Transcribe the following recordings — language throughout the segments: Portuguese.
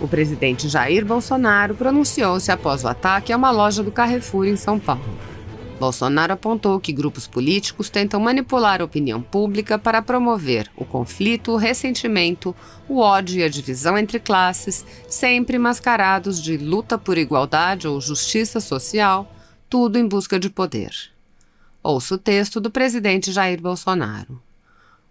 O presidente Jair Bolsonaro pronunciou-se após o ataque a uma loja do Carrefour em São Paulo. Bolsonaro apontou que grupos políticos tentam manipular a opinião pública para promover o conflito, o ressentimento, o ódio e a divisão entre classes, sempre mascarados de luta por igualdade ou justiça social, tudo em busca de poder. Ouça o texto do presidente Jair Bolsonaro.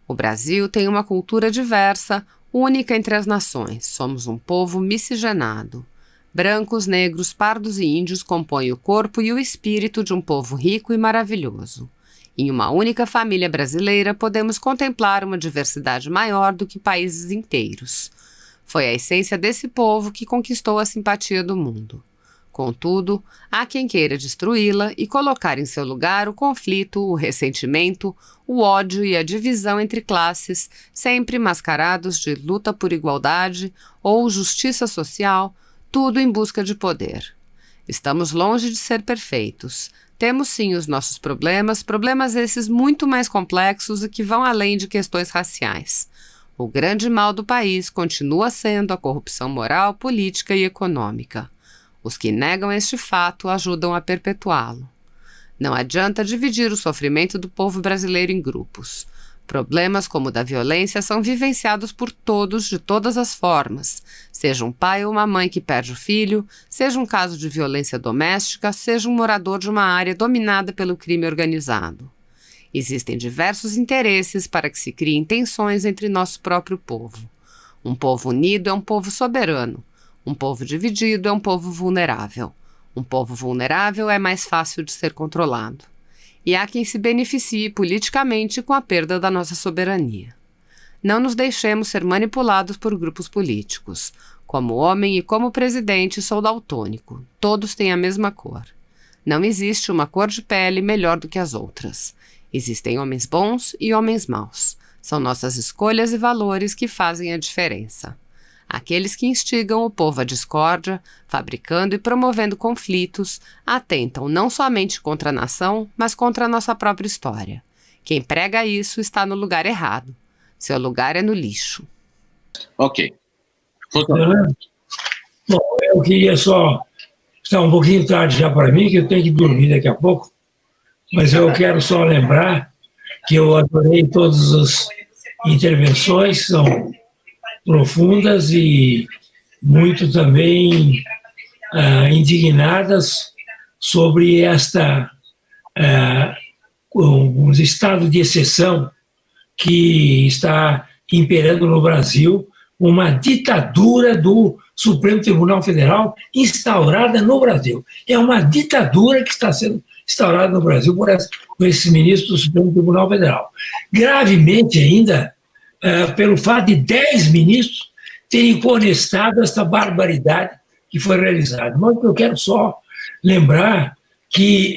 O Brasil tem uma cultura diversa, única entre as nações. Somos um povo miscigenado. Brancos, negros, pardos e índios compõem o corpo e o espírito de um povo rico e maravilhoso. Em uma única família brasileira, podemos contemplar uma diversidade maior do que países inteiros. Foi a essência desse povo que conquistou a simpatia do mundo. Contudo, há quem queira destruí-la e colocar em seu lugar o conflito, o ressentimento, o ódio e a divisão entre classes, sempre mascarados de luta por igualdade ou justiça social, tudo em busca de poder. Estamos longe de ser perfeitos. Temos sim os nossos problemas esses muito mais complexos e que vão além de questões raciais. O grande mal do país continua sendo a corrupção moral, política e econômica. Os que negam este fato ajudam a perpetuá-lo. Não adianta dividir o sofrimento do povo brasileiro em grupos. Problemas como o da violência são vivenciados por todos de todas as formas, seja um pai ou uma mãe que perde o filho, seja um caso de violência doméstica, seja um morador de uma área dominada pelo crime organizado. Existem diversos interesses para que se criem tensões entre nosso próprio povo. Um povo unido é um povo soberano. Um povo dividido é um povo vulnerável. Um povo vulnerável é mais fácil de ser controlado. E há quem se beneficie politicamente com a perda da nossa soberania. Não nos deixemos ser manipulados por grupos políticos. Como homem e como presidente, sou daltônico. Todos têm a mesma cor. Não existe uma cor de pele melhor do que as outras. Existem homens bons e homens maus. São nossas escolhas e valores que fazem a diferença. Aqueles que instigam o povo à discórdia, fabricando e promovendo conflitos, atentam não somente contra a nação, mas contra a nossa própria história. Quem prega isso está no lugar errado. Seu lugar é no lixo. Ok. Bom, eu queria só... Está um pouquinho tarde já para mim, que eu tenho que dormir daqui a pouco, mas eu quero só lembrar que eu adorei todas as intervenções, são profundas e muito também indignadas sobre um estado de exceção que está imperando no Brasil, uma ditadura do Supremo Tribunal Federal instaurada no Brasil. É uma ditadura que está sendo instaurada no Brasil por esses ministros do Supremo Tribunal Federal. Gravemente ainda, pelo fato de 10 ministros terem conestado essa barbaridade que foi realizada. Mas eu quero só lembrar que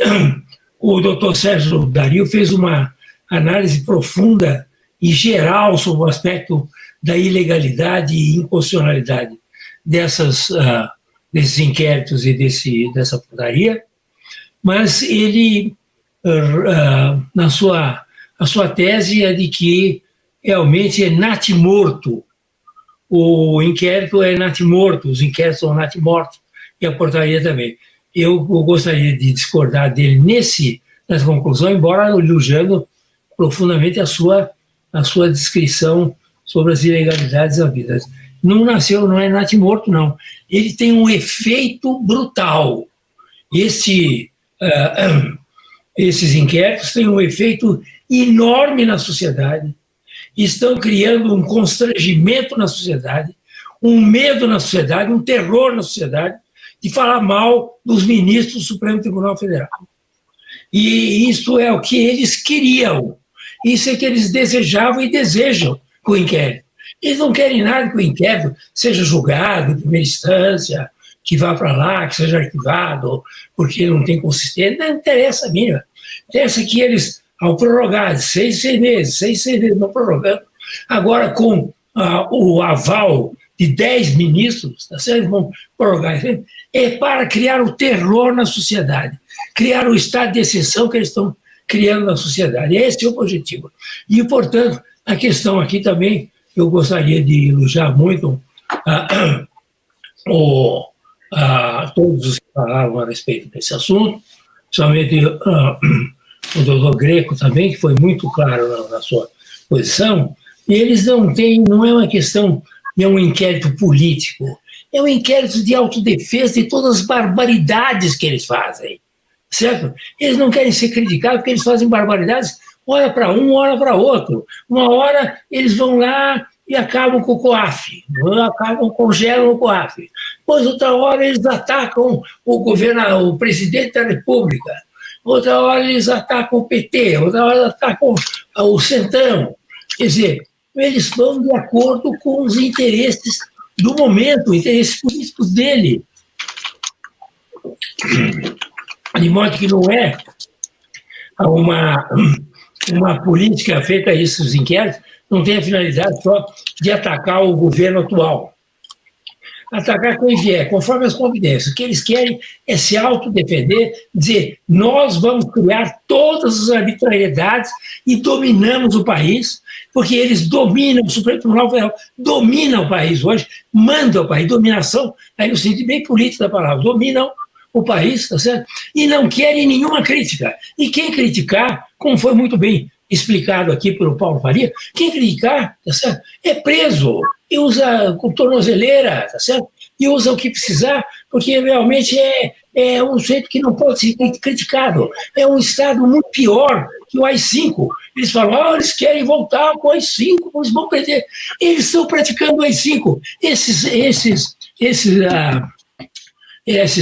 o doutor Sérgio Dario fez uma análise profunda e geral sobre o aspecto da ilegalidade e inconstitucionalidade desses inquéritos e dessa putaria, mas ele, a sua tese é de que realmente é natimorto. O inquérito é natimorto, os inquéritos são natimortos, e a portaria também. Eu gostaria de discordar dele nessa conclusão, embora elogiando profundamente a sua descrição sobre as ilegalidades havidas. Não é natimorto, não. Ele tem um efeito brutal. Esses inquéritos têm um efeito enorme na sociedade, estão criando um constrangimento na sociedade, um medo na sociedade, um terror na sociedade, de falar mal dos ministros do Supremo Tribunal Federal. E isso é o que eles queriam, isso é que eles desejavam e desejam com o inquérito. Eles não querem nada que o inquérito seja julgado em primeira instância, que vá para lá, que seja arquivado, porque não tem consistência, não interessa a mínima. Interessa que eles, ao prorrogar 6 meses, não prorrogando, agora com o aval de 10 ministros, eles vão prorrogar, é para criar o terror na sociedade, criar o estado de exceção que eles estão criando na sociedade. Esse é o objetivo. E, portanto, a questão aqui também, eu gostaria de elogiar muito todos os que falaram a respeito desse assunto, principalmente o doutor Greco também, que foi muito claro na sua posição, e eles não é uma questão de um inquérito político, é um inquérito de autodefesa de todas as barbaridades que eles fazem, certo? Eles não querem ser criticados porque eles fazem barbaridades, hora para um, hora para outro. Uma hora eles vão lá e acabam com o COAF, congelam o COAF. Depois, outra hora, eles atacam o presidente da República. Outra hora, eles atacam o PT. Outra hora, eles atacam o Centrão. Quer dizer, eles vão de acordo com os interesses do momento, interesses políticos dele. De modo que não é uma política feita a esses inquéritos, não tem a finalidade só de atacar o governo atual. Atacar quem vier, conforme as convidências. O que eles querem é se autodefender, dizer, nós vamos criar todas as arbitrariedades e dominamos o país, porque eles dominam, o Supremo Tribunal Federal domina o país hoje, manda o país, dominação, aí no sentido bem político da palavra, dominam o país, tá certo? E não querem nenhuma crítica. E quem criticar, como foi muito bem explicado aqui pelo Paulo Faria, quem criticar, tá certo? É preso e usa com tornozeleira, tá certo? E usa o que precisar, porque realmente é um jeito que não pode ser criticado. É um Estado muito pior que o AI-5. Eles falam, eles querem voltar com o AI-5, eles vão perder. Eles estão praticando o AI-5. Esses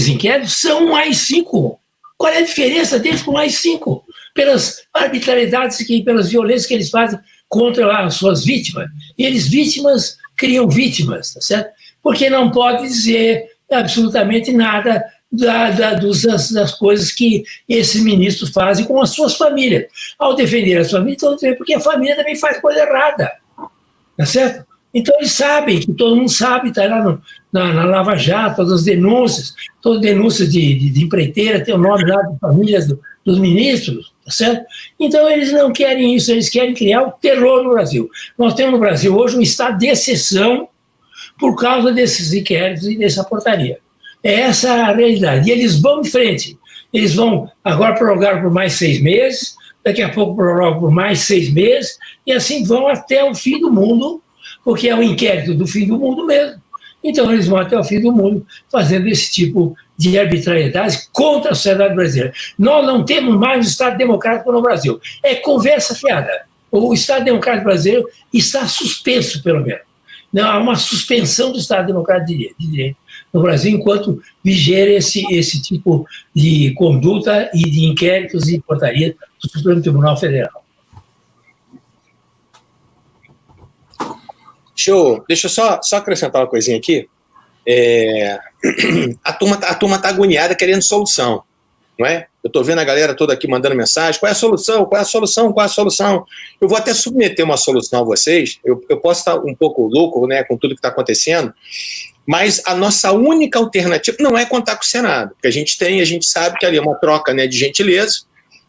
inquéritos são um AI-5. Qual é a diferença deles com o AI-5? Pelas arbitrariedades, pelas violências que eles fazem contra as suas vítimas. E eles, vítimas, criam vítimas, tá certo? Porque não pode dizer absolutamente nada das coisas que esses ministros fazem com as suas famílias. Ao defender as famílias, estão dizendo porque a família também faz coisa errada, tá certo? Então eles sabem, que todo mundo sabe, está lá na Lava Jato, todas as denúncias, toda denúncia de empreiteira tem o nome lá de famílias dos ministros, tá certo? Então eles não querem isso, eles querem criar o terror no Brasil. Nós temos no Brasil hoje um estado de exceção por causa desses inquéritos e dessa portaria. É essa a realidade. E eles vão em frente. Eles vão agora prorrogar por mais 6 meses, daqui a pouco prorrogam por mais 6 meses, e assim vão até o fim do mundo, porque é um inquérito do fim do mundo mesmo. Então eles vão até o fim do mundo fazendo esse tipo de arbitrariedade contra a sociedade brasileira. Nós não temos mais um Estado democrático no Brasil. É conversa fiada. O Estado democrático brasileiro está suspenso, pelo menos. Não, há uma suspensão do Estado democrático de direito no Brasil enquanto viger esse tipo de conduta e de inquéritos e portarias do Supremo Tribunal Federal. Deixa eu só acrescentar uma coisinha aqui. A turma tá agoniada querendo solução, não é? Eu estou vendo a galera toda aqui mandando mensagem, qual é a solução, qual é a solução, qual é a solução? Eu vou até submeter uma solução a vocês, eu posso estar um pouco louco, né, com tudo que está acontecendo, mas a nossa única alternativa não é contar com o Senado, porque a gente sabe que ali é uma troca, né, de gentileza,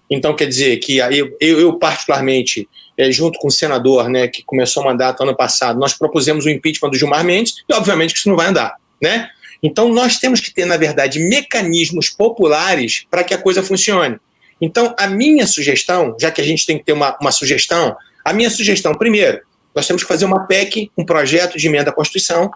então quer dizer que eu particularmente, junto com o senador, né, que começou o mandato ano passado, nós propusemos o impeachment do Gilmar Mendes, e obviamente que isso não vai andar, né? Então nós temos que ter, na verdade, mecanismos populares para que a coisa funcione. Então a minha sugestão, já que a gente tem que ter uma sugestão, a minha sugestão, primeiro, nós temos que fazer uma PEC, um projeto de emenda à Constituição,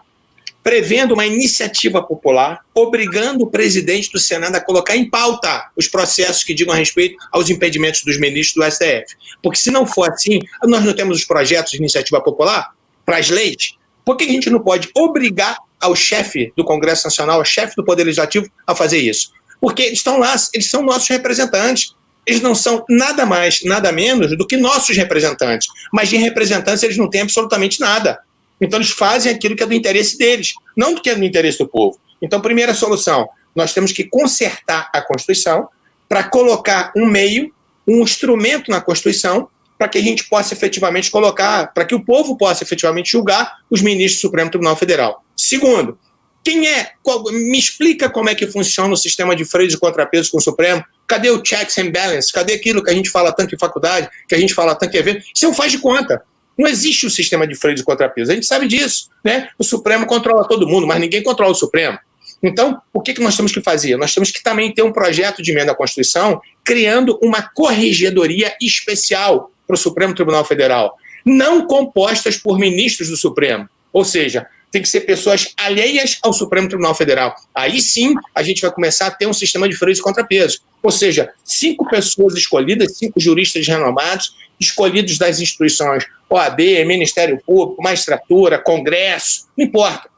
prevendo uma iniciativa popular, obrigando o presidente do Senado a colocar em pauta os processos que digam a respeito aos impedimentos dos ministros do STF. Porque se não for assim, nós não temos os projetos de iniciativa popular para as leis, por que a gente não pode obrigar ao chefe do Congresso Nacional, ao chefe do Poder Legislativo a fazer isso? Porque eles estão lá, eles são nossos representantes. Eles não são nada mais, nada menos do que nossos representantes. Mas de representantes eles não têm absolutamente nada. Então eles fazem aquilo que é do interesse deles, não do que é do interesse do povo. Então, primeira solução, nós temos que consertar a Constituição para colocar um meio, um instrumento na Constituição para que a gente possa efetivamente colocar, para que o povo possa efetivamente julgar os ministros do Supremo Tribunal Federal. Segundo, me explica como é que funciona o sistema de freios e contrapesos com o Supremo? Cadê o checks and balance? Cadê aquilo que a gente fala tanto em faculdade, que a gente fala tanto em evento? Isso é um faz de conta. Não existe um sistema de freios e contrapesos. A gente sabe disso, né? O Supremo controla todo mundo, mas ninguém controla o Supremo. Então, o que nós temos que fazer? Nós temos que também ter um projeto de emenda à Constituição criando uma corregedoria especial para o Supremo Tribunal Federal, não compostas por ministros do Supremo. Ou seja, tem que ser pessoas alheias ao Supremo Tribunal Federal. Aí sim, a gente vai começar a ter um sistema de freios e contrapesos. Ou seja, 5 pessoas escolhidas, 5 juristas renomados, escolhidos das instituições OAB, Ministério Público, Magistratura, Congresso, não importa.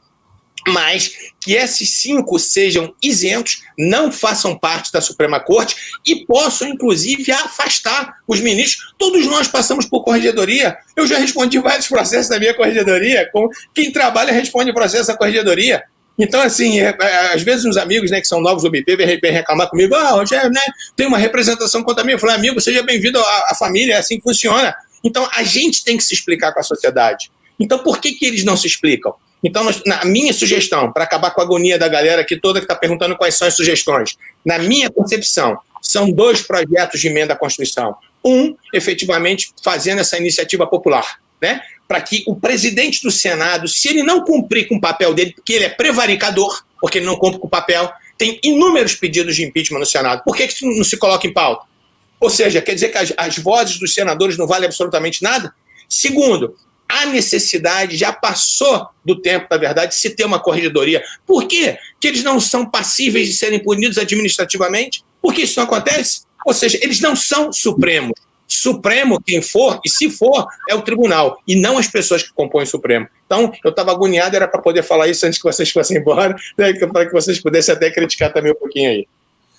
Mas que esses 5 sejam isentos, não façam parte da Suprema Corte e possam, inclusive, afastar os ministros. Todos nós passamos por corregedoria. Eu já respondi vários processos da minha corregedoria. Quem trabalha responde processo da corregedoria. Então, assim, às vezes uns amigos, né, que são novos do MP vêm reclamar comigo, Rogério, né, tem uma representação contra mim. Eu falei, amigo, seja bem-vindo à família, é assim que funciona. Então, a gente tem que se explicar com a sociedade. Então, por que eles não se explicam? Então, na minha sugestão, para acabar com a agonia da galera aqui toda que está perguntando quais são as sugestões, na minha concepção, são 2 projetos de emenda à Constituição. Um, efetivamente, fazendo essa iniciativa popular, né? Para que o presidente do Senado, se ele não cumprir com o papel dele, porque ele é prevaricador, porque ele não cumpre com o papel, tem inúmeros pedidos de impeachment no Senado. Por que isso não se coloca em pauta? Ou seja, quer dizer que as vozes dos senadores não valem absolutamente nada? Segundo, a necessidade já passou do tempo, na verdade, de se ter uma corregedoria. Por quê? Que eles não são passíveis de serem punidos administrativamente? Por que isso não acontece? Ou seja, eles não são supremos. Supremo, quem for, e se for, é o tribunal, e não as pessoas que compõem o Supremo. Então, eu estava agoniado, era para poder falar isso antes que vocês fossem embora, né, para que vocês pudessem até criticar também um pouquinho aí.